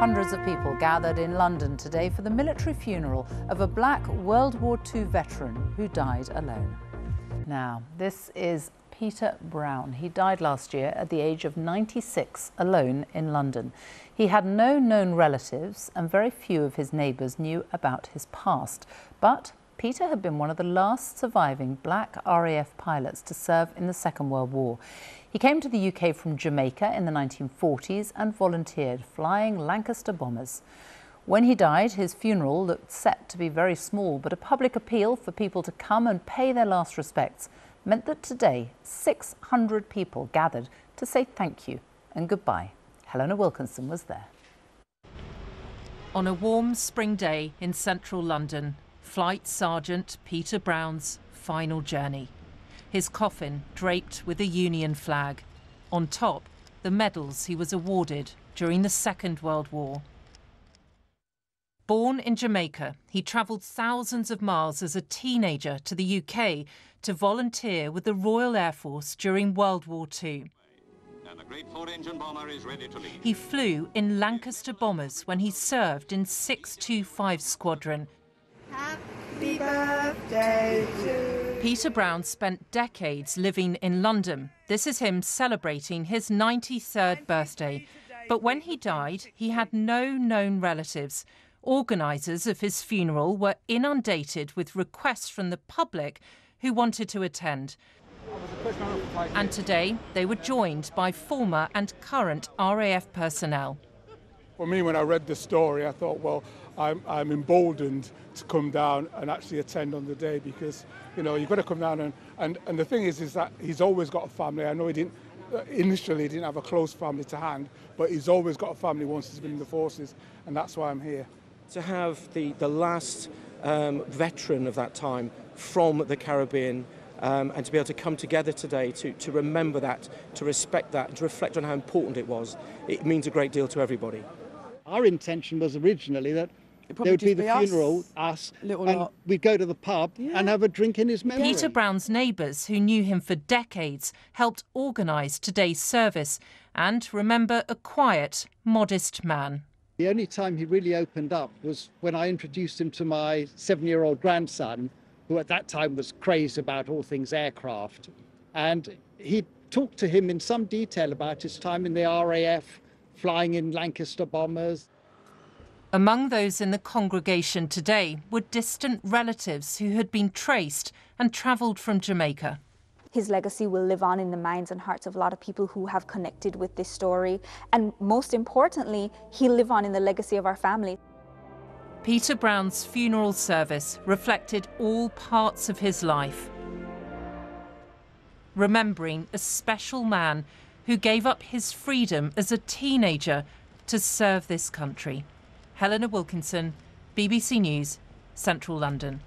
Hundreds of people gathered in London today for the military funeral of a black World War II veteran who died alone. Now, this is Peter Brown. He died last year at the age of 96 alone in London. He had no known relatives and very few of his neighbours knew about his past. But Peter had been one of the last surviving black RAF pilots to serve in the Second World War. He came to the UK from Jamaica in the 1940s and volunteered flying Lancaster bombers. When he died, his funeral looked set to be very small, but a public appeal for people to come and pay their last respects meant that today 600 people gathered to say thank you and goodbye. Helena Wilkinson was there. On a warm spring day in central London, Flight Sergeant Peter Brown's final journey. His coffin draped with a Union flag. On top, the medals he was awarded during the Second World War. Born in Jamaica, he travelled thousands of miles as a teenager to the UK to volunteer with the Royal Air Force during World War II. And the great four-engine bomber is ready to leave. He flew in Lancaster bombers when he served in 625 Squadron. Happy birthday to Peter Brown spent decades living in London. This is him celebrating his 93rd birthday. But when he died, he had no known relatives. Organisers of his funeral were inundated with requests from the public who wanted to attend. And today they were joined by former and current RAF personnel. For me, when I read the story, I thought, well, I'm emboldened to come down and actually attend on the day because, you know, you've got to come down and the thing is that he's always got a family. I know he didn't, initially he didn't have a close family to hand, but he's always got a family once he's been in the forces, and that's why I'm here. To have the last veteran of that time from the Caribbean and to be able to come together today to remember that, to respect that, and to reflect on how important it was, it means a great deal to everybody. Our intention was originally that there would be the funeral, us, and we'd go to the pub and have a drink in his memory. Peter Brown's neighbours, who knew him for decades, helped organise today's service and remember a quiet, modest man. The only time he really opened up was when I introduced him to my 7-year-old grandson, who at that time was crazed about all things aircraft. And he talked to him in some detail about his time in the RAF, flying in Lancaster bombers. Among those in the congregation today were distant relatives who had been traced and travelled from Jamaica. His legacy will live on in the minds and hearts of a lot of people who have connected with this story. And most importantly, he'll live on in the legacy of our family. Peter Brown's funeral service reflected all parts of his life, remembering a special man who gave up his freedom as a teenager to serve this country. Helena Wilkinson, BBC News, Central London.